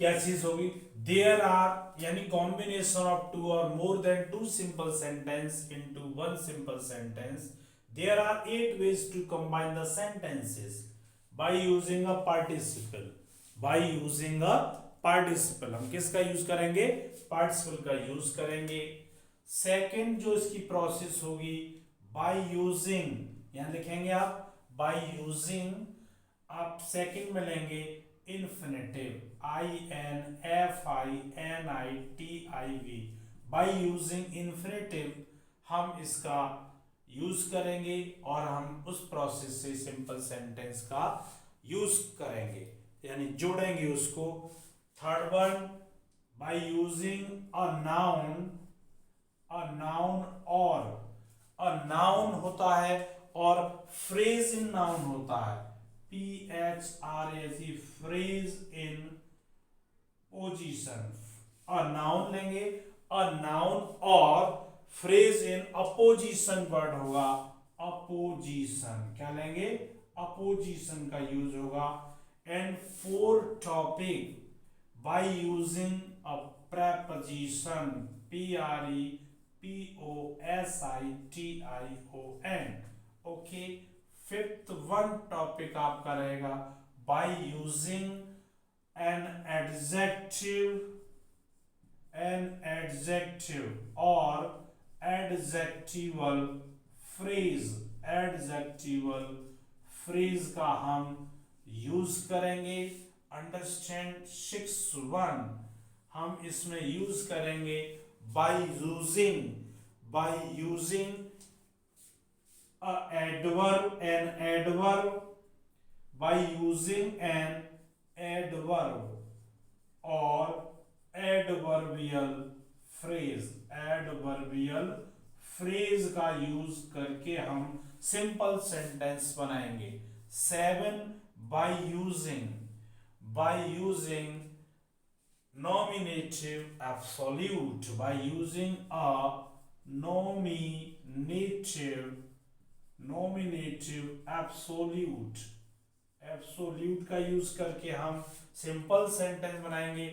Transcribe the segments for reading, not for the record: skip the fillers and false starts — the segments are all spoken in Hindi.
क्या चीज होगी? देयर आर यानी कॉम्बिनेशन ऑफ टू और more than two simple sentence into one simple sentence. There are 8 ways to combine the sentences by using a participle. by using a participle हम किसका यूज करेंगे? पार्टिसिपल का यूज करेंगे. सेकंड जो इसकी प्रोसेस होगी, बाय यूजिंग, यहां लिखेंगे आप बाय यूजिंग. आप सेकंड में लेंगे infinitive, INFINITIV. By using infinitive हम इसका यूज करेंगे और हम उस प्रोसेस से सिंपल सेंटेंस का यूज करेंगे यानी जोड़ेंगे उसको. Third one, bye using a noun. और अ नाउन होता है और फ्रेज इन नाउन होता है, PHRAZ, phrase in position. A noun लेंगे, अ नाउन और फ्रेज इन अपोजिशन वर्ड होगा, अपोजिशन. क्या लेंगे? अपोजिशन का यूज होगा. And four topic, bye using a preposition, PREPOSITION. Okay. Fifth one topic आपका रहेगा बाय यूजिंग एन एडजेक्टिव और एडजेक्टिवल फ्रेज. एडजेक्टिवल फ्रेज का हम यूज करेंगे. अंडरस्टैंड. 6.1 हम इसमें यूज करेंगे by using an adverb. By using an adverb और एडवर्बियल फ्रेज का यूज करके हम सिंपल सेंटेंस बनाएंगे. 7, by using nominative absolute. by using a nominative absolute का यूज करके हम सिंपल सेंटेंस बनाएंगे.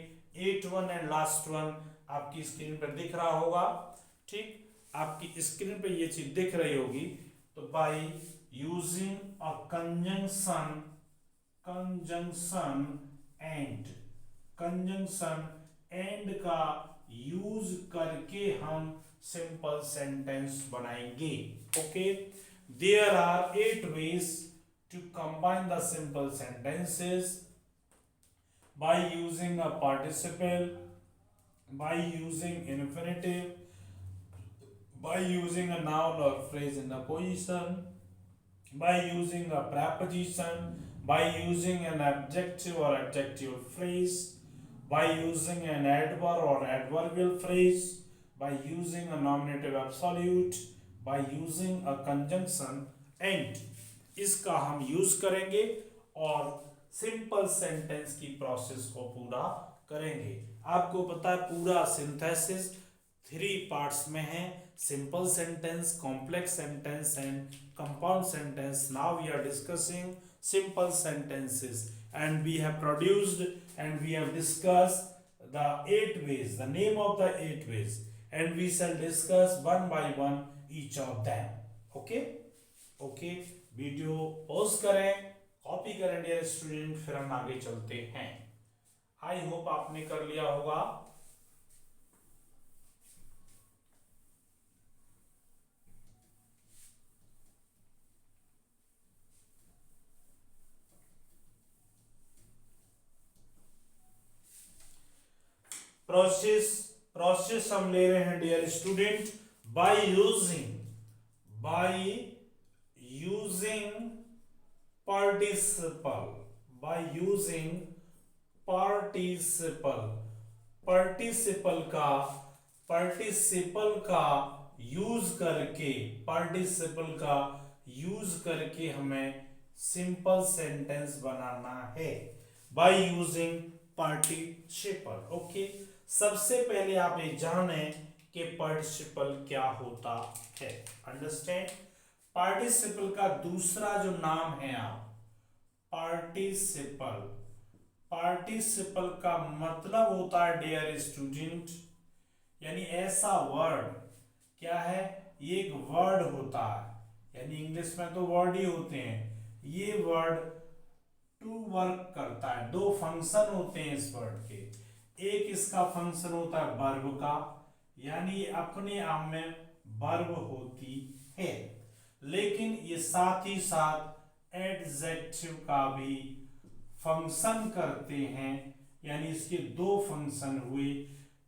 8.1 एंड लास्ट वन आपकी स्क्रीन पर दिख रहा होगा. ठीक, आपकी स्क्रीन पर ये चीज दिख रही होगी. तो by using a conjunction and का यूज करके हम सिंपल सेंटेंस बनाएंगे. Okay. There are 8 ways to combine the simple sentences by using a participle, by using infinitive, by using a noun or phrase in a position, by using a preposition, by using an adjective or adjectival phrase, by using an adverb or adverbial phrase, by using a nominative absolute, by using a conjunction and. इसका हम यूज करेंगे और सिंपल सेंटेंस की प्रोसेस को पूरा करेंगे. आपको पता है पूरा सिंथेसिस 3 पार्ट्स में है, simple sentence, complex sentence and compound sentence. Now we are discussing simple sentences and we have produced and we have discussed the 8 ways, the name of the 8 ways, and we shall discuss one by one each of them. okay video pause करें, कॉपी करें डियर स्टूडेंट, फिर हम आगे चलते हैं. आई होप आपने कर लिया होगा. प्रोसेस हम ले रहे हैं dear student. By using participle. Participle का यूज करके हमें सिंपल सेंटेंस बनाना है. By using participle. ओके. सबसे पहले आप ये जाने कि पार्टिसिपल क्या होता है. अंडरस्टैंड. पार्टिसिपल का दूसरा जो नाम है आप पार्टिसिपल पार्टिसिपल का मतलब होता है डियर स्टूडेंट, यानी ऐसा वर्ड, क्या है, ये एक वर्ड होता है, यानी इंग्लिश में तो वर्ड ही होते हैं, ये वर्ड टू वर्क करता है, दो फंक्शन होते हैं इस वर्ड के। एक इसका फंक्शन होता है वर्ब का, यानी ये अपने आप में वर्ब होती है, लेकिन ये साथ ही साथ एडजेक्टिव का भी फंक्शन करते हैं, यानी इसके दो फंक्शन हुए।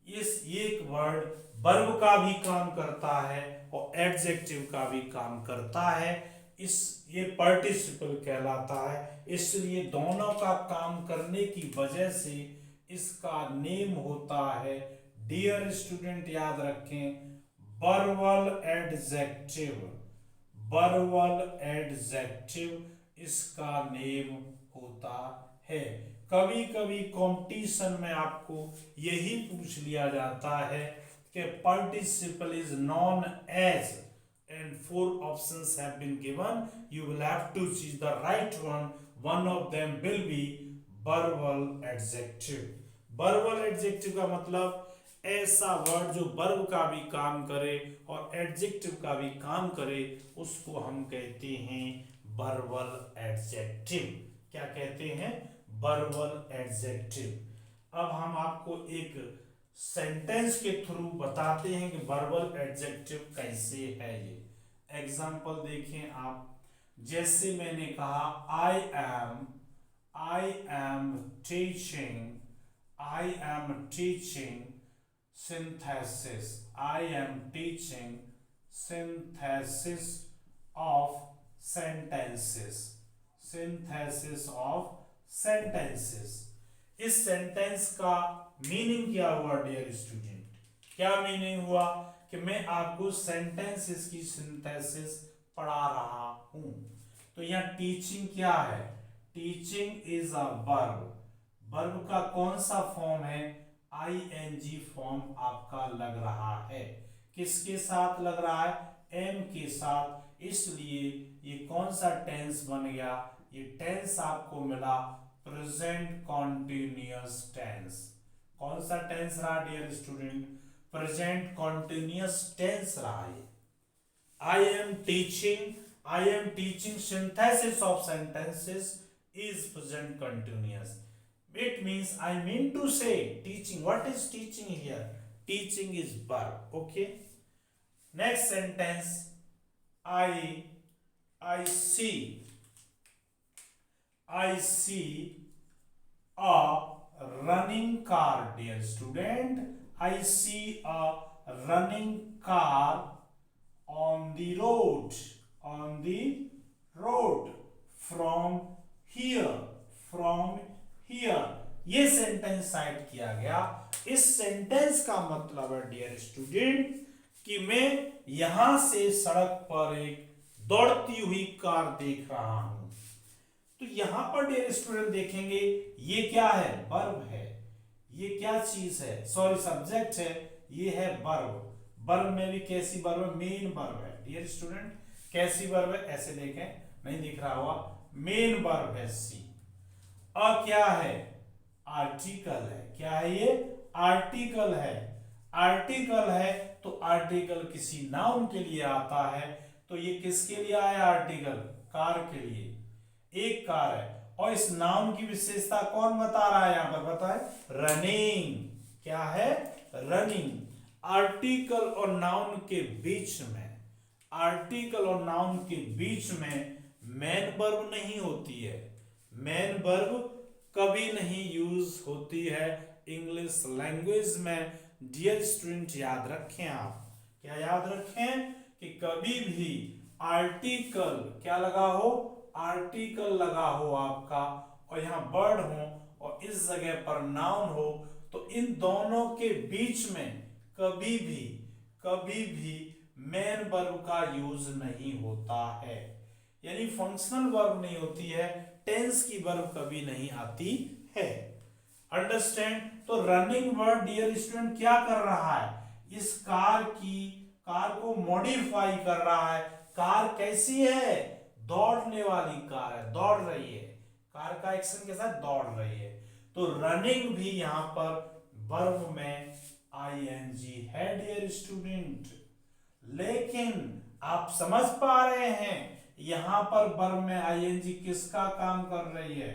इस एक वर्ड वर्ब का भी काम करता है और एडजेक्टिव का भी काम करता है, इस ये पार्टिसिपल कहलाता है। इसलिए दोनों का काम करने की वजह से इसका नेम होता है, डियर स्टूडेंट याद रखें, वर्बल एडजेक्टिव, वर्बल एडजेक्टिव इसका नेम होता है। कभी कभी कंपटीशन में आपको यही पूछ लिया जाता है कि participle is known as, and four options have been given, you will have to choose the right one of them will be verbal adjective। verbal adjective का मतलब ऐसा वर्ड जो वर्ब का भी काम करे और एडजेक्टिव का भी काम करे, उसको हम कहते हैं verbal adjective। क्या कहते हैं? verbal adjective। अब हम आपको एक सेंटेंस के थ्रू बताते हैं कि वर्बल एडजेक्टिव कैसे है। ये एग्जाम्पल देखें आप, जैसे मैंने कहा आई am teaching synthesis, I am teaching synthesis of sentences, synthesis of sentences. इस सेंटेंस का मीनिंग क्या हुआ डियर स्टूडेंट? क्या मीनिंग हुआ कि मैं आपको सेंटेंसेस की सिंथेसिस पढ़ा रहा हूं। तो यहाँ टीचिंग क्या है? Teaching is a verb, verb का कौन सा फॉर्म है? आईएनजी फॉर्म आपका लग रहा है। किसके साथ लग रहा है? एम के साथ। इसलिए ये कौन सा टेंस बन गया? ये टेंस आपको मिला प्रेजेंट कॉन्टिन्यूअस टेंस। कौन सा टेंस रहा dear student? Present continuous tense रहा है। I am teaching synthesis of sentences is present continuous. It means I mean to say teaching. What is teaching here? Teaching is verb. Okay, next sentence, I see a running car, dear student. I see a running car on the road, from here। ये सेंटेंस साइड किया गया। इस सेंटेंस का मतलब है डियर स्टूडेंट कि मैं यहां से सड़क पर एक दौड़ती हुई कार देख रहा हूं। तो यहां पर डियर स्टूडेंट देखेंगे, ये क्या है? वर्ब है। ये क्या चीज है? सॉरी, सब्जेक्ट है। ये है वर्ब। वर्ब में भी कैसी वर्ब है? मेन वर्ब है डियर स्टूडेंट। कैसी वर्ब है? ऐसे देखें, नहीं दिख रहा हुआ, मेन वर्ब है सी। और क्या है? आर्टिकल है। क्या है ये? आर्टिकल है। आर्टिकल है तो आर्टिकल किसी नाउन के लिए आता है। तो ये किसके लिए आया आर्टिकल? कार के लिए। एक कार है और इस नाउन की विशेषता कौन बता रहा है? यहां पर बताए, रनिंग। क्या है? रनिंग। आर्टिकल और नाउन के बीच में, आर्टिकल और नाउन के बीच में मेन वर्ब नहीं होती है। मेन वर्ब कभी नहीं यूज होती है इंग्लिश लैंग्वेज में। डियर स्टूडेंट याद रखें आप, क्या याद रखें कि कभी भी आर्टिकल क्या लगा हो? आर्टिकल लगा हो आपका और यहाँ वर्ड हो और इस जगह पर नाउन हो, तो इन दोनों के बीच में कभी भी मेन वर्ब का यूज नहीं होता है, यानी फंक्शनल वर्ब नहीं होती है, टेंस की वर्ब कभी नहीं आती है। अंडरस्टैंड? तो रनिंग वर्ड डियर स्टूडेंट क्या कर रहा है? इस कार को मॉडिफाई कर रहा है। कार कैसी है? दौड़ने वाली कार है, दौड़ रही है। कार का एक्शन के साथ दौड़ रही है। तो रनिंग भी यहाँ पर वर्ब में आईएनजी है डियर स्टूडेंट। लेकिन आप समझ पा रहे हैं यहां पर वर्ब में आईएनजी किसका काम कर रही है?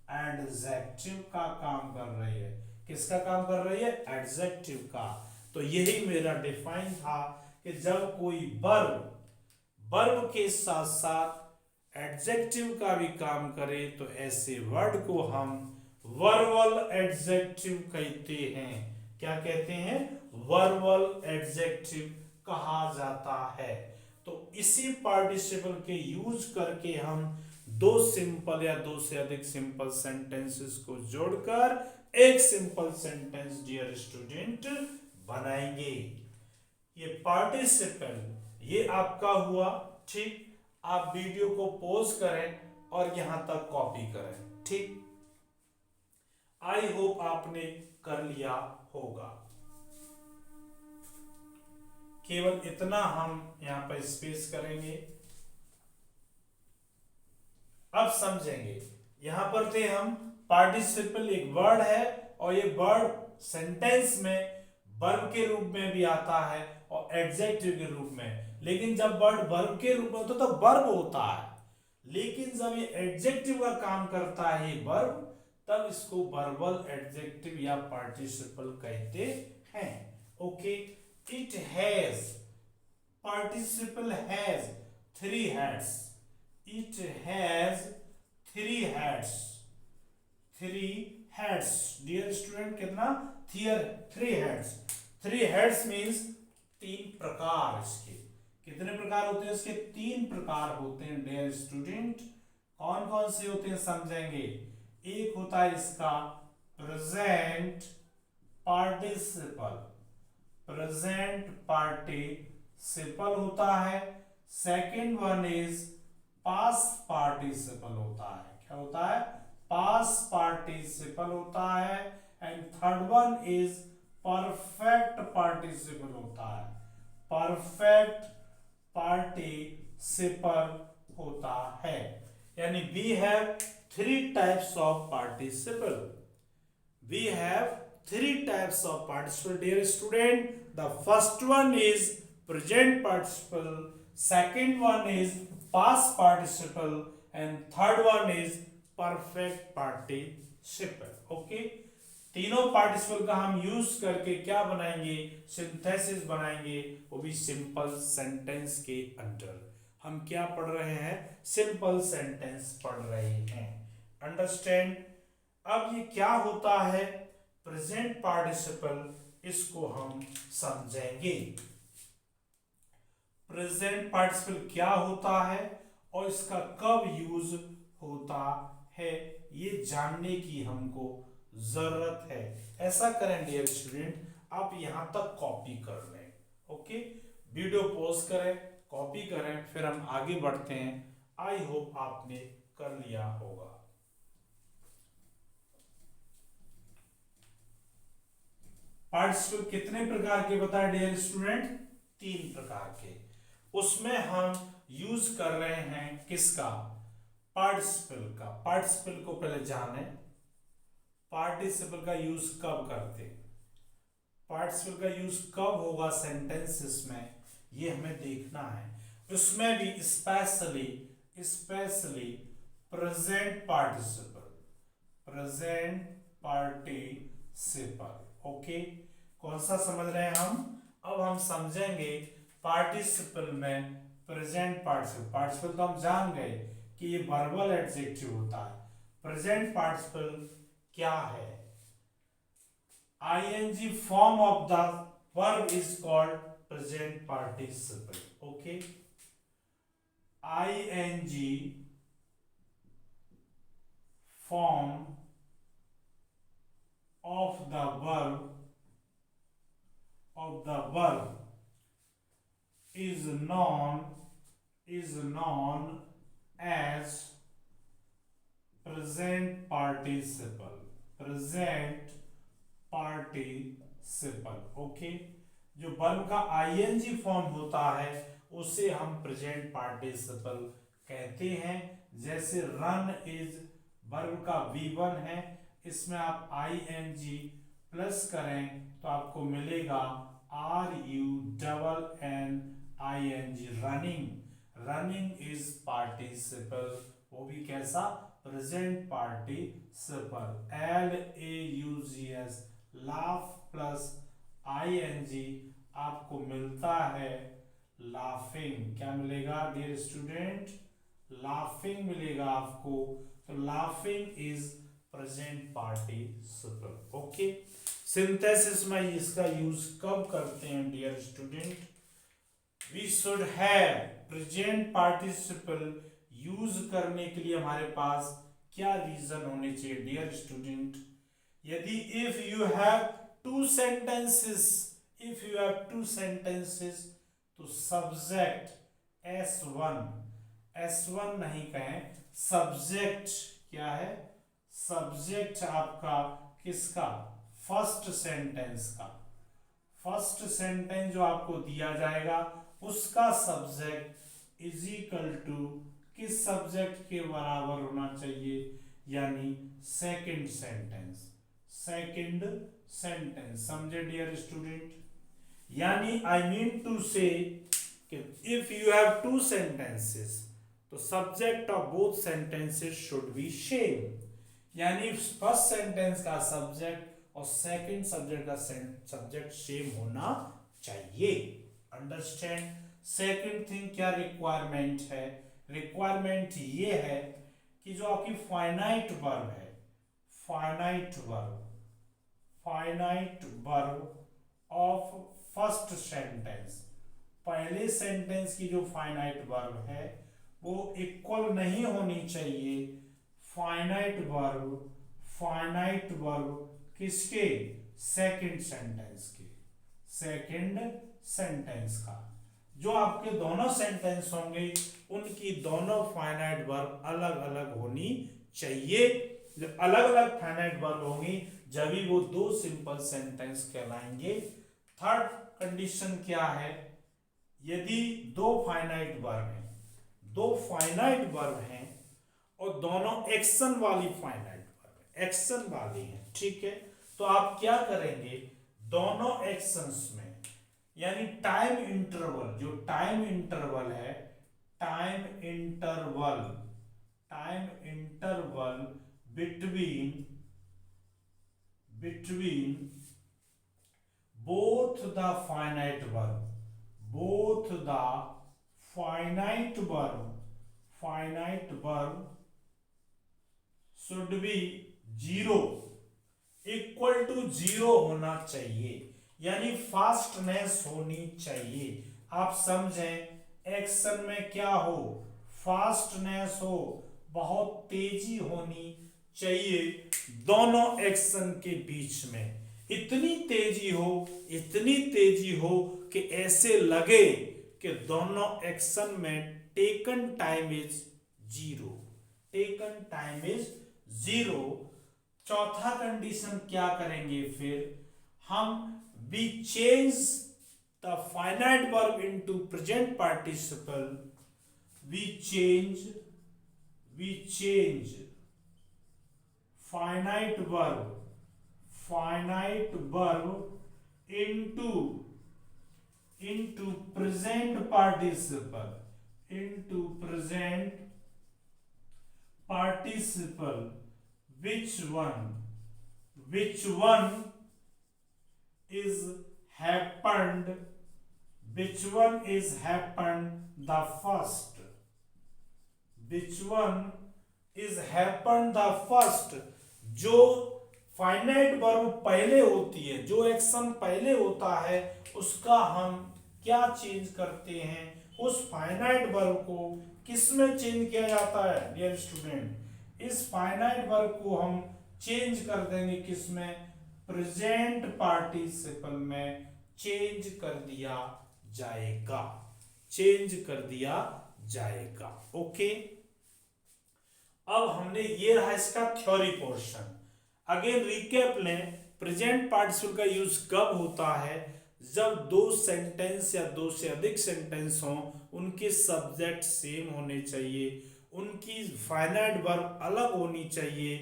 एडजेक्टिव का काम कर रही है। किसका काम कर रही है? एडजेक्टिव का। तो यही मेरा डिफाइन था कि जब कोई वर्ब के साथ साथ एडजेक्टिव का भी काम करे तो ऐसे वर्ड को हम वर्बल एडजेक्टिव कहते हैं। क्या कहते हैं? वर्बल एडजेक्टिव कहा जाता है। तो इसी पार्टिसिपल के यूज करके हम दो सिंपल या दो से अधिक सिंपल सेंटेंसेस को जोड़कर एक सिंपल सेंटेंस डियर स्टूडेंट बनाएंगे। ये पार्टिसिपल ये आपका हुआ। ठीक, आप वीडियो को पॉज करें और यहां तक कॉपी करें। ठीक, आई होप आपने कर लिया होगा। केवल इतना हम यहां पर स्पेस करेंगे। अब समझेंगे, यहां पर थे हम पार्टिसिपल एक वर्ड है और ये वर्ड सेंटेंस में वर्ब के रूप में भी आता है और एडजेक्टिव के रूप में। लेकिन जब वर्ड वर्ब के रूप में होता तो वर्ब होता है, लेकिन जब ये एडजेक्टिव का काम करता है वर्ब, तब इसको वर्बल एडजेक्टिव या पार्टिसिपल कहते हैं। Okay, it has, participle has 3 heads। It has 3 heads। 3 heads dear student, कितना? 3 heads। 3 heads मीन्स 3 प्रकार। इसके कितने प्रकार होते हैं? इसके 3 प्रकार होते हैं डियर स्टूडेंट। कौन कौन से होते हैं समझेंगे। एक होता है इसका प्रेजेंट पार्टिसिपल। प्रेजेंट पार्टिसिपल होता है। Second one is past participle होता है। क्या होता है? पास्ट पार्टिसिपल होता है। And third one is perfect participle होता है। परफेक्ट पार्टिसिपल होता है। यानी we have 3 types of participle। We have 3 types of participle dear student। The first one is present participle, second one is past participle, and third one is perfect participle। Okay, तीनों पार्टिसिपल का हम यूज करके क्या बनाएंगे? सिंथेसिस बनाएंगे, वो भी सिंपल सेंटेंस के अंडर। हम क्या पढ़ रहे हैं? सिंपल सेंटेंस पढ़ रहे हैं। अंडरस्टैंड? अब ये क्या होता है प्रेजेंट पार्टिसिपल, इसको हम समझेंगे। प्रेजेंट पार्टिसिपल क्या होता है और इसका कब यूज होता है, ये जानने की हमको जरूरत है। ऐसा करें डियर स्टूडेंट, आप यहां तक कॉपी कर लें। ओके, वीडियो पॉज करें, कॉपी करें, फिर हम आगे बढ़ते हैं। आई होप आपने कर लिया होगा। पार्टिसिपल कितने प्रकार के बताए डियर स्टूडेंट? 3 प्रकार के। उसमें हम यूज कर रहे हैं किसका? पार्टिसिपल का। पार्टिसिपल को पहले जाने, पार्टिसिपल का यूज कब करते, पार्टिसिपल का यूज कब होगा सेंटेंसेस में, ये हमें देखना है। उसमें भी specially present participle. Present participle. Okay, कौन सा समझ रहे हैं हम? अब हम समझेंगे पार्टिसिपल में प्रेजेंट पार्टिसिपल। पार्टिसिपल तो हम जान गए कि ये वर्बल एडजेक्टिव होता है। प्रेजेंट पार्टिसिपल क्या है? ing form of the verb is called present participle। okay, ing form of the verb is known as present participle। Present participle. Okay, जो वर्ब का आईएनजी फॉर्म होता है उसे हम प्रेजेंट पार्टिसिपल कहते हैं। जैसे रन इज वर्ब का V1 है, इसमें आप ing प्लस करें तो आपको मिलेगा RUNNING, running. Running is participle, वो भी कैसा, present participle. LAUGS, laugh plus ing आपको मिलता है लाफिंग। क्या मिलेगा डियर स्टूडेंट, लाफिंग मिलेगा आपको। तो laughing is present participle. Okay, synthesis में इसका यूज कब करते हैं dear student, we should have present participle use करने के लिए हमारे पास क्या रीजन होने चाहिए डियर स्टूडेंट, यदि if you have two sentences, if you have two sentences तो सब्जेक्ट S1 नहीं कहें, सब्जेक्ट क्या है, सब्जेक्ट आपका किसका, फर्स्ट सेंटेंस का, फर्स्ट सेंटेंस जो आपको दिया जाएगा उसका सब्जेक्ट इज इक्वल टू किस सब्जेक्ट के बराबर होना चाहिए, यानी सेकंड सेंटेंस, सेकंड सेंटेंस। समझे डियर स्टूडेंट, यानी I mean to say if you have two sentences तो subject of both sentences should be same, यानी फर्स्ट सेंटेंस का सब्जेक्ट और सेकंड सब्जेक्ट का सब्जेक्ट सेम होना चाहिए। अंडरस्टैंड। सेकंड थिंग क्या रिक्वायरमेंट है, रिक्वायरमेंट ये है कि जो आपकी फाइनाइट वर्ब है, finite verb of first sentence, पहले सेंटेंस की जो फाइनाइट वर्ब है वो इक्वल नहीं होनी चाहिए फाइनाइट वर्ब किसके, सेकंड सेंटेंस के, सेकंड सेंटेंस का। जो आपके दोनों सेंटेंस होंगे उनकी दोनों फाइनाइट वर्ब अलग अलग होनी चाहिए। जब अलग अलग फाइनाइट वर्ब होंगी जब भी वो दो सिंपल सेंटेंस कहलाएंगे। थर्ड कंडीशन क्या है, यदि दो फाइनाइट वर्ब हैं और दोनों एक्शन वाली फाइनाइट वर्ब, एक्शन वाली हैं, ठीक है, तो आप क्या करेंगे, दोनों एक्शंस में यानी टाइम इंटरवल, जो टाइम इंटरवल है, time interval between both the finite verb should be zero, equal to zero होना चाहिए, यानी फास्टनेस होनी चाहिए। आप समझें, एक्शन में क्या हो, फास्टनेस हो, बहुत तेजी होनी चाहिए दोनों एक्शन के बीच में, इतनी तेजी हो कि ऐसे लगे कि दोनों एक्शन में टेकन टाइम इज जीरो। चौथा कंडीशन क्या करेंगे फिर हम, we change the finite verb into present participle, we change finite verb into present participle, which one is happened the first, जो फाइनाइट वर्ब पहले होती है, जो एक्शन पहले होता है उसका हम क्या चेंज करते हैं, उस फाइनाइट वर्ब को किस में चेंज किया जाता है डियर स्टूडेंट, इस फाइनाइट वर्ब को हम चेंज कर देंगे किस में, प्रेजेंट पार्टिसिपल में चेंज कर दिया जाएगा। ओके, अब हमने ये रहा इसका थ्योरी पोर्शन। अगेन रिकैप लें, प्रेजेंट पार्टिसिपल का यूज कब होता है, जब दो सेंटेंस या दो से अधिक सेंटेंस हों, उनके सब्जेक्ट सेम होने चाहिए, उनकी फाइनाइट वर्ब अलग होनी चाहिए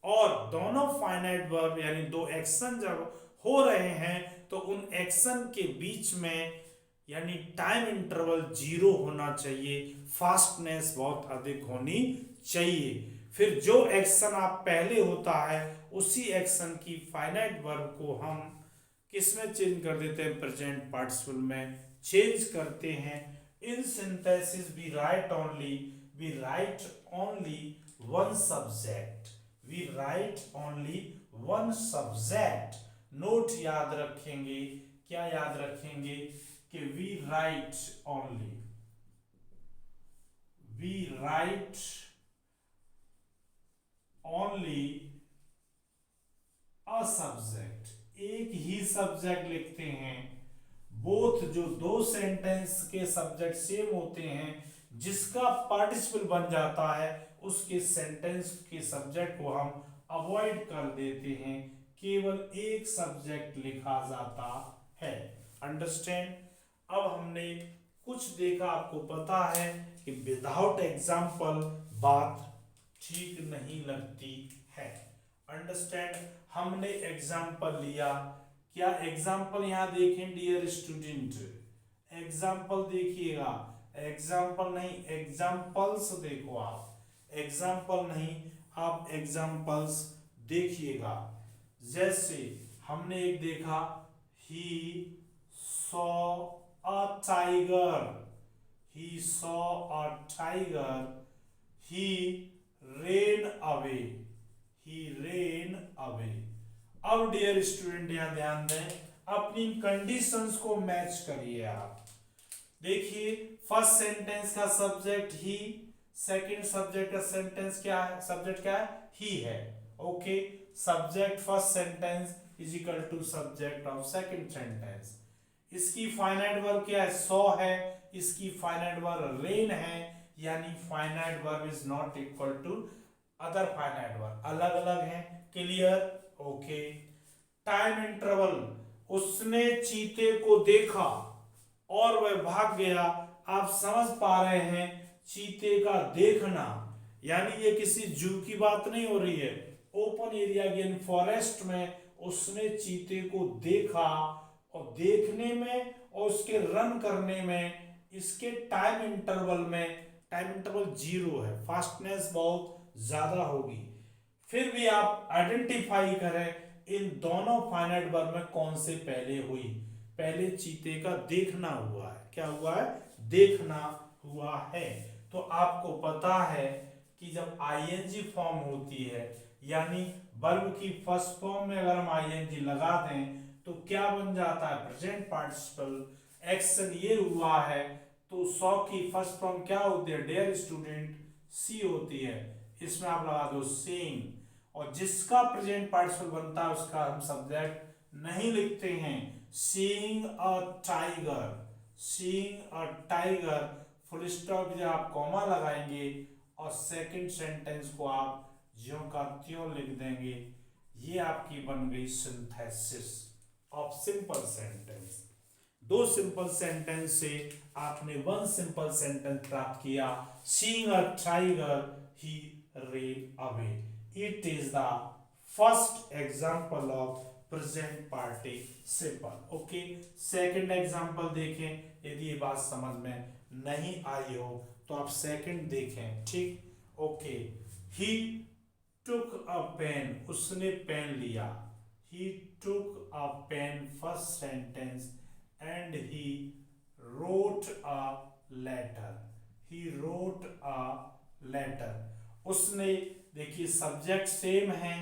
और दोनों फाइनाइट वर्ब यानी दो एक्शन जब हो रहे हैं तो उन एक्शन के बीच में यानी टाइम इंटरवल 0 होना चाहिए, फास्टनेस बहुत अधिक होनी चाहिए। फिर जो एक्शन आप पहले होता है उसी एक्शन की फाइनाइट वर्ब को हम किस में चेंज कर देते हैं, प्रेजेंट पार्टिसिपल में चेंज करते हैं। In synthesis we write only one subject, we write only one subject. Note याद रखेंगे, क्या याद रखेंगे कि we write only a subject, एक ही सब्जेक्ट लिखते हैं। बोथ जो दो सेंटेंस के सब्जेक्ट सेम होते हैं, जिसका पार्टिसिपल बन जाता है उसके सेंटेंस के सब्जेक्ट को हम अवॉइड कर देते हैं, केवल एक सब्जेक्ट लिखा जाता है। अंडरस्टैंड। अब हमने कुछ देखा, आपको पता है कि विदाउट एग्जाम्पल बात ठीक नहीं लगती है। अंडरस्टैंड। हमने एग्जाम्पल लिया, क्या एग्जाम्पल यहां देखें डियर स्टूडेंट, एग्जाम्पल देखिएगा, एग्जाम्पल नहीं एग्जाम्पल्स देखो, आप एग्जाम्पल नहीं आप एग्जाम्पल्स देखिएगा। जैसे हमने एक देखा, he saw a tiger, he saw a tiger, he rain away, he rain away. अब डियर स्टूडेंट यहां ध्यान दें, अपनी कंडीशंस को मैच करिए आप। देखिए फर्स्ट सेंटेंस का सब्जेक्ट ही, सेकंड सब्जेक्ट का सेंटेंस क्या है, सब्जेक्ट क्या है, ही है। Okay, subject first sentence is equal to subject of second sentence. इसकी फाइनाइट वर्ब क्या है, सॉ है, इसकी फाइनाइट वर्ब रेन है, यानी finite verb is not equal to other finite verb, अलग अलग हैं। क्लियर। ओके। टाइम इंटरवल, उसने चीते को देखा और वह भाग गया। आप समझ पा रहे हैं, चीते का देखना यानी ये किसी जू की बात नहीं हो रही है, ओपन एरिया यानी फॉरेस्ट में उसने चीते को देखा, और देखने में और उसके रन करने में इसके टाइम इंटरवल में, टाइम इंटरवल 0 है, फास्टनेस बहुत ज्यादा होगी। फिर भी आप आइडेंटिफाई करें इन दोनों फाइनाइट वर्ब में कौन से पहले हुई। पहले चीते का देखना हुआ है, क्या हुआ है, देखना हुआ है। तो आपको पता है कि जब आईएनजी फॉर्म होती है यानी वर्ब की फर्स्ट फॉर्म में अगर हम आईएनजी लगा दें तो क्या बन जाता है, प्रेजेंट पार्टिसिपल। एक्शन ये हुआ है तो सॉ की फर्स्ट फॉर्म क्या होती है डियर स्टूडेंट, सी होती है। इसमें आप लगा दो सीइंग, और जिसका प्रेजेंट पार्टिसिपल बनता है उसका हम सब्जेक्ट नहीं लिखते हैं। Seeing a tiger, seeing a tiger, full stop जब आप कॉमा लगाएंगे और सेकंड सेंटेंस को आप ज्यों का त्यों लिख देंगे। ये आपकी बन गई सिंथेसिस ऑफ सिंपल सेंटेंस। दो सिंपल सेंटेंस से आपने वन सिंपल सेंटेंस प्राप्त किया, seeing a tiger he ran away. It is the first example of present participle. Okay. Second example देखें, यदि ये बात समझ में नहीं आई हो तो आप सेकंड देखें, ठीक। Okay. He took a pen, उसने पेन लिया। He took a pen, first sentence, and he wrote a letter. He wrote a letter. उसने, देखिए सब्जेक्ट सेम है,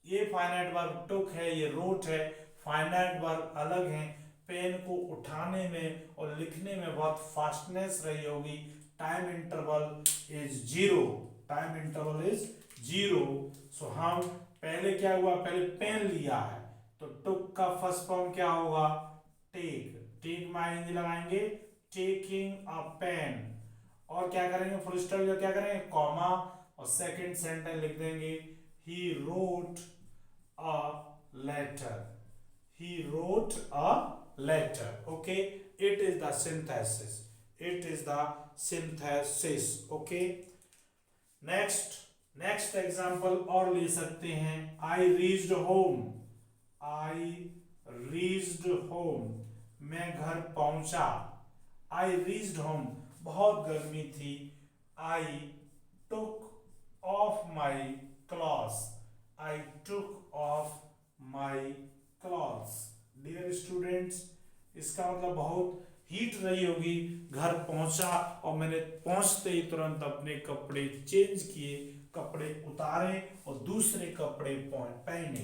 ये फाइनाइट वर्ब टुक है, ये रोट है, फाइनाइट वर्ब अलग है। पेन को उठाने में और लिखने में बहुत फास्टनेस रही होगी। Time interval is 0, time interval is 0। सो हम पहले क्या हुआ, पहले पेन लिया है तो टुक का फर्स्ट फॉर्म क्या होगा, टेक, टेक में लगाएंगे, टेकिंग अ पेन, और क्या करेंगे फुल स्टॉप जो क्या करेंगे कॉमा, और सेकंड सेंटेंस लिख देंगे he wrote a letter, he wrote a letter. Okay, it is the synthesis, it is the synthesis. Okay, next next example और ले सकते हैं, I reached home, I reached home, मैं घर पहुंचा। आई रीच्ड होम, बहुत गर्मी थी। I took off my clothes, I took off my clothes. Dear students, इसका मतलब बहुत हीट रही होगी, घर पहुंचा और मैंने पहुंचते ही तुरंत अपने कपड़े चेंज किए, कपड़े उतारे और दूसरे कपड़े पहने।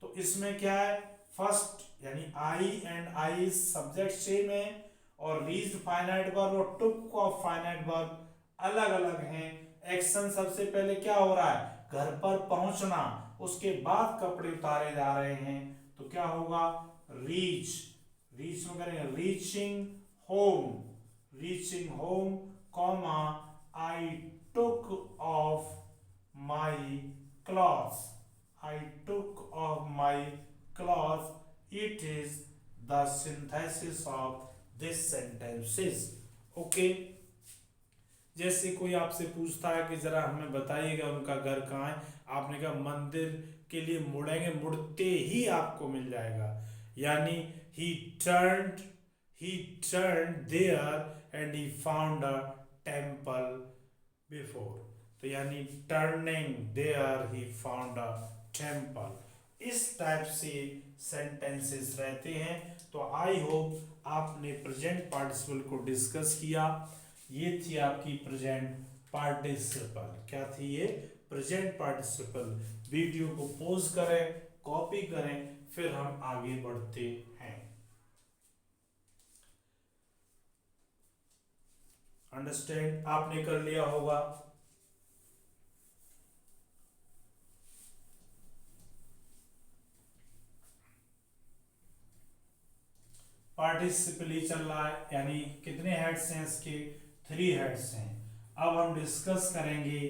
तो इसमें क्या है, फर्स्ट यानी आई एंड आई सब्जेक्ट सेम है और रीच्ड फाइनाइट वर्ब और टुक ऑफ फाइनाइट वर्ब अलग अलग हैं। एक्शन सबसे पहले क्या हो रहा है, घर पर पहुंचना, उसके बाद कपड़े उतारे जा रहे हैं, तो क्या होगा, रीच, रीच में करेंगे reaching home, reaching home, comma I took off my clothes, I took off my clothes, it is the synthesis of this sentences. Okay, जैसे कोई आपसे पूछता है कि जरा हमें बताइएगा उनका घर कहाँ है, आपने कहा मंदिर के लिए मुड़ेंगे, मुड़ते ही आपको मिल जाएगा। यानी he turned there and he found a temple before, तो यानी turning there he found a temple। इस टाइप से सेंटेंसेस रहते हैं। तो आई होप आपने प्रेजेंट पार्टिसिपल को डिस्कस किया। ये थी आपकी प्रेजेंट पार्टिसिपल, क्या थी ये, प्रेजेंट पार्टिसिपल। वीडियो को पॉज करें, कॉपी करें, फिर हम आगे बढ़ते हैं। अंडरस्टैंड आपने कर लिया होगा। पार्टिसिपल ही चल रहा है, यानी कितने हेड्स हैं इसके, 3 हेड्स हैं। अब हम डिस्कस करेंगे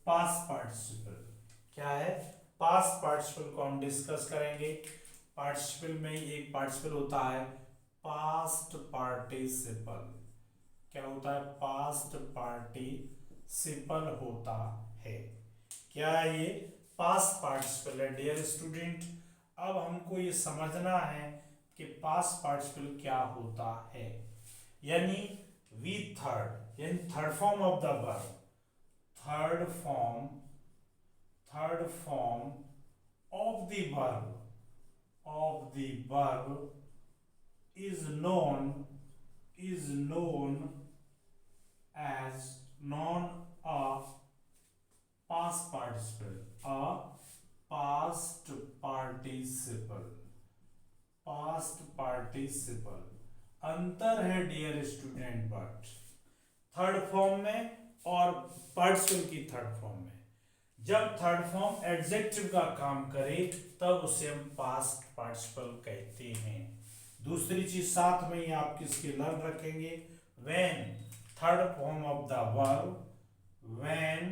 पास्ट पार्टिसिपल। क्या है, पास्ट पार्टिसिपल को हम डिस्कस करेंगे। पार्टिसिपल में एक पार्टिसिपल होता है पास्ट पार्टिसिपल। क्या होता है, पास्ट पार्टिसिपल होता है। क्या है ये, पास्ट पार्टिसिपल है। डियर स्टूडेंट, अब हमको ये समझना है कि पास्ट पार्टिसिपल क्या होता है। यानी वी थर्ड, यानी third form of the verb, third form of the verb is known as a past participle, past participle। अंतर है dear student, but third form में और पार्टिसिपल की थर्ड फॉर्म में। जब थर्ड फॉर्म एडजेक्टिव का काम करे तब उसे हम पास्ट पार्टिसिपल कहते हैं। दूसरी चीज साथ में ही आप किसके लर्न रखेंगे, when third form of the verb, when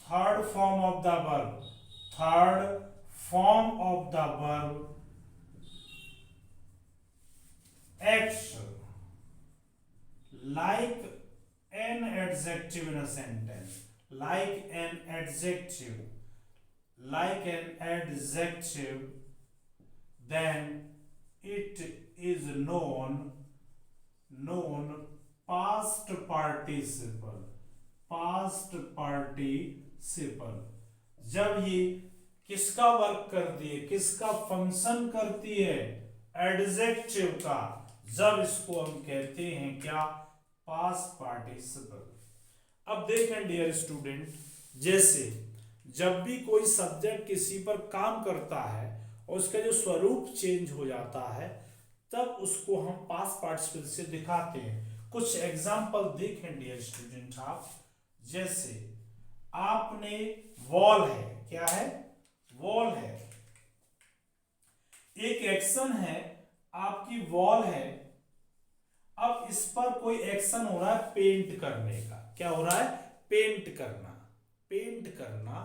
third form of the verb, third form of the verb acts like an adjective in a sentence, like an adjective, then it is known past participle, जब ये किसका वर्क करती है, किसका फंक्शन करती है, एडजेक्टिव का, जब इसको हम कहते हैं क्या, पास्ट पार्टिसिपल। अब देखें डियर स्टूडेंट, जैसे जब भी कोई सब्जेक्ट किसी पर काम करता है और उसका जो स्वरूप चेंज हो जाता है तब उसको हम पास्ट पार्टिसिपल से दिखाते हैं। कुछ एग्जांपल देखें डियर स्टूडेंट आप, जैसे आपने वॉल है, क्या है, वॉल है, एक एक्शन है, आपकी वॉल है। अब इस पर कोई एक्शन हो रहा है पेंट करने का, क्या हो रहा है, पेंट करना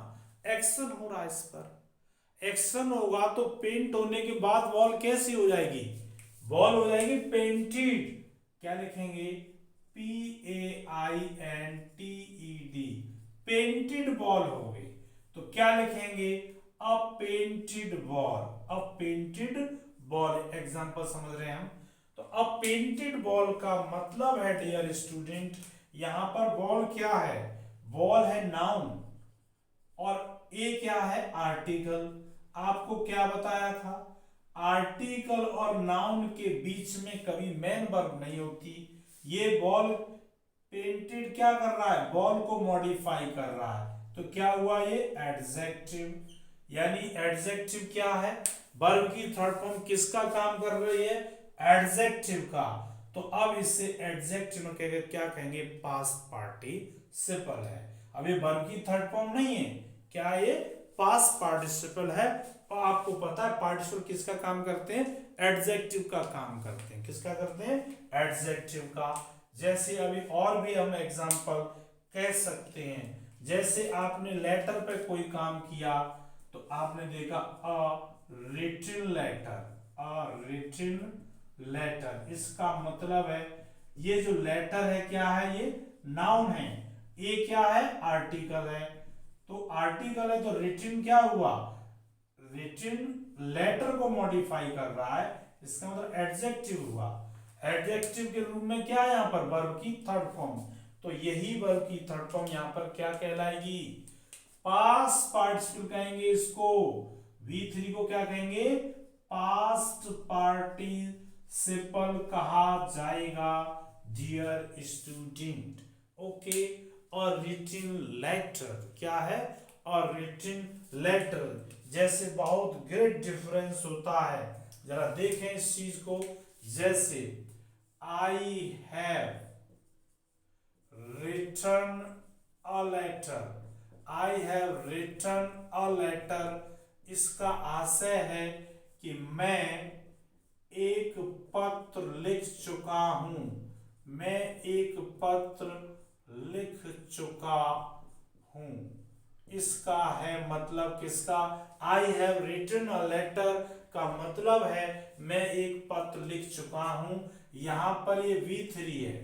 एक्शन हो रहा है। इस पर एक्शन होगा तो पेंट होने के बाद वॉल कैसी हो जाएगी, वॉल हो जाएगी पेंटेड। क्या लिखेंगे, PAINTED, पेंटेड बॉल हो गई, तो क्या लिखेंगे, अ पेंटेड बॉल, अ पेंटेड बॉल। एग्जांपल समझ रहे हैं हम। तो अ पेंटेड बॉल का मतलब है डियर स्टूडेंट, यहां पर बॉल क्या है, बॉल है नाउन और ए क्या है, आर्टिकल। आपको क्या बताया था, आर्टिकल और नाउन के बीच में कभी मेन वर्ब नहीं होती। ये बॉल पेंटेड क्या कर रहा है, बॉल को मॉडिफाई कर रहा है, तो क्या हुआ ये एडजेक्टिव। यानी एडजेक्टिव क्या है, वर्ब की थर्ड फॉर्म किसका काम कर रही है, एडजेक्टिव का। तो अब इससे एडजेक्टिव में क्या कहेंगे, पास्ट पार्टिसिपल है। अब ये वर्ब की थर्ड फॉर्म नहीं है, क्या ये पास्ट पार्टिसिपल है। और आपको पता है पार्टिसिपल किसका काम करते हैं, एडजेक्टिव का काम करते हैं। किसका करते हैं, एडजेक्टिव का। जैसे अभी और भी हम एग्जांपल कह सकते हैं, जैसे आपने लेटर पे कोई काम किया, तो आपने देखा a written letter, a written letter, इसका मतलब है ये जो लेटर है क्या है, ये नाउन है, ये क्या है, आर्टिकल है। तो आर्टिकल है तो रिटन क्या हुआ, रिटन लेटर को मॉडिफाई कर रहा है, इसका मतलब एडजेक्टिव हुआ। एडजेक्टिव के रूप में क्या है यहाँ पर, वर्ब की थर्ड फॉर्म। तो यही वर्ब की थर्ड फॉर्म यहाँ पर क्या कहलाएगी, पास्ट पार्टिसिपल कहेंगे इसको। V3 को क्या कहेंगे, पास्ट पार्टिसिपल कहा जाएगा डियर स्टूडेंट। ओके। और रिटन लेटर क्या है, और रिटन लेटर जैसे बहुत ग्रेट डिफरेंस होता है। जरा देखें इस चीज को, जैसे I have return a letter, I have return a letter, इसका आशय है कि मैं एक पत्र लिख चुका हूं, मैं एक पत्र लिख चुका हूं। इसका है मतलब किसका, I have written a letter का मतलब है मैं एक पत्र लिख चुका हूं। यहां पर ये V3 है,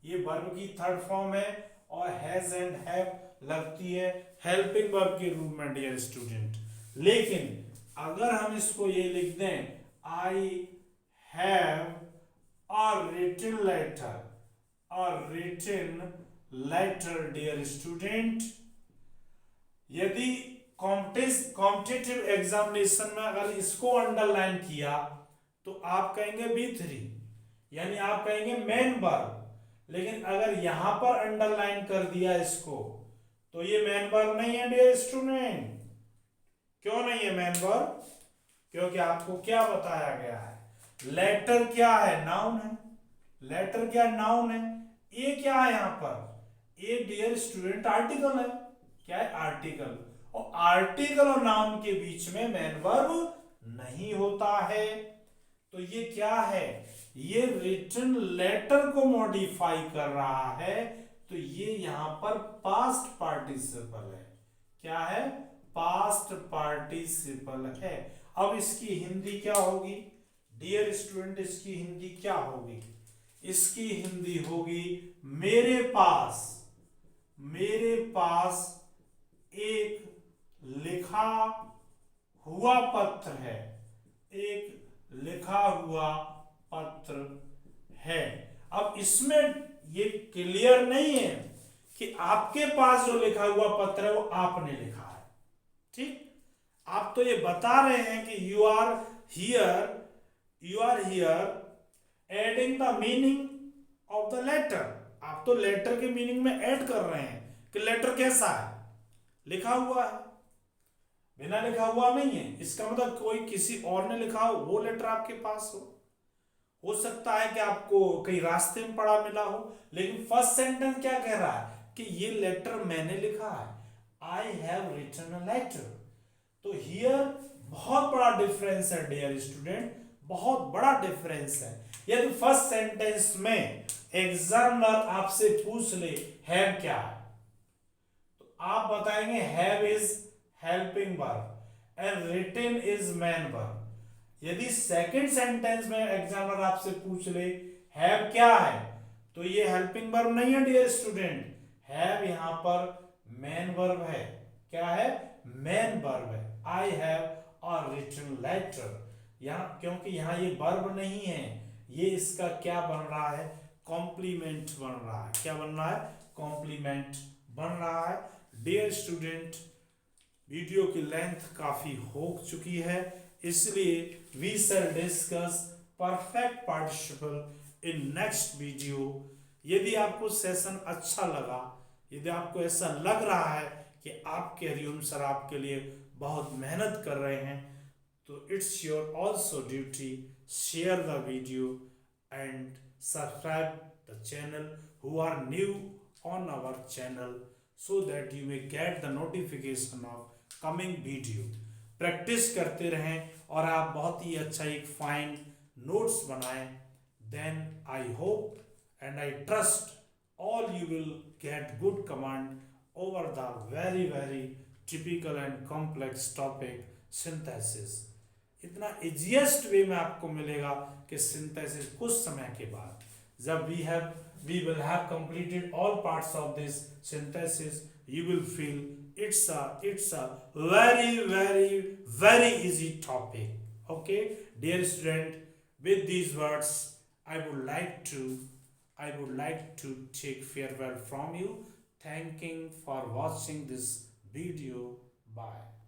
ये वर्ब की थर्ड फॉर्म है और हैज एंड हैव लगती है हेल्पिंग वर्ब के रूप में डियर स्टूडेंट। लेकिन अगर हम इसको ये लिख दें, I have a written letter, a written letter dear student, यदि कॉम्पिटिटिव एग्जामिनेशन में अगर इसको अंडरलाइन किया तो आप कहेंगे B3, यानी आप कहेंगे मेन वर्ब। लेकिन अगर यहां पर अंडरलाइन कर दिया इसको, तो ये मेन वर्ब नहीं है डियर स्टूडेंट। क्यों नहीं है मेन वर्ब, क्योंकि आपको क्या बताया गया है, लेटर क्या है, नाउन है। लेटर क्या नाउन है, ये क्या है यहां पर, ये डियर स्टूडेंट आर्टिकल है। क्या है, आर्टिकल। और आर्टिकल और नाउन के बीच में मेन वर्ब नहीं होता है। तो ये क्या है, ये रिटन लेटर को मॉडिफाई कर रहा है, तो ये यहां पर पास्ट पार्टिसिपल है। क्या है, पास्ट पार्टिसिपल है। अब इसकी हिंदी क्या होगी डियर स्टूडेंट, इसकी हिंदी क्या होगी, इसकी हिंदी होगी मेरे पास, मेरे पास एक लिखा हुआ पत्र है, एक लिखा हुआ पत्र है। अब इसमें ये क्लियर नहीं है कि आपके पास जो लिखा हुआ पत्र है वो आपने लिखा है, ठीक। आप तो ये बता रहे हैं कि you are here, you are here adding the meaning of the letter. आप तो लेटर के मीनिंग में ऐड कर रहे हैं कि लेटर कैसा है, लिखा हुआ है, बिना लिखा हुआ नहीं है। इसका मतलब कोई किसी और ने लिखा हो वो लेटर आपके पास हो सकता है कि आपको कहीं रास्ते में पड़ा मिला हो। लेकिन फर्स्ट सेंटेंस क्या कह रहा है कि ये लेटर मैंने लिखा है, I have written a letter. तो हियर बहुत बड़ा डिफरेंस है डियर स्टूडेंट, बहुत बड़ा डिफरेंस है। यदि फर्स्ट सेंटेंस में एग्जामिनर आपसे पूछ ले हैव क्या है, तो आप बताएंगे have is helping verb and written is main verb. यदि सेकंड सेंटेंस में एग्जामिनर आपसे पूछ ले हैव क्या है, तो ये हेल्पिंग वर्ब नहीं है डियर स्टूडेंट, हैव यहां पर मेन वर्ब है। क्या है? मेन वर्ब है। I have a written letter. यहाँ क्योंकि यहाँ ये वर्ब नहीं है, ये इसका क्या बन रहा है? कॉम्प्लीमेंट बन रहा है। क्या बन रहा है? कॉम्प्लीमेंट बन रहा है। डियर स्टूडेंट, वीडियो की लेंथ काफी हो चुकी है, इसलिए we shall discuss perfect participle in next video. यदि आपको सेशन अच्छा लगा, यदि आपको ऐसा लग रहा है कि आपके हरिओम सर आपके लिए बहुत मेहनत कर रहे हैं, तो it's your also duty share the video and subscribe the channel who are new on our channel so that you may get the notification of coming video। Practice करते रहें और आप बहुत ही अच्छा एक फाइन नोट्स बनाएं। then I hope and I trust all you will get good command over the very very typical and complex topic synthesis। इतना इजिएस्ट वे में आपको मिलेगा कि सिंथेसिस कुछ समय के बाद, जब we will have completed all parts of this synthesis, you will feel it's a very very very easy topic। Okay, dear student, with these words I would like to take farewell from you, thanking for watching this video। Bye।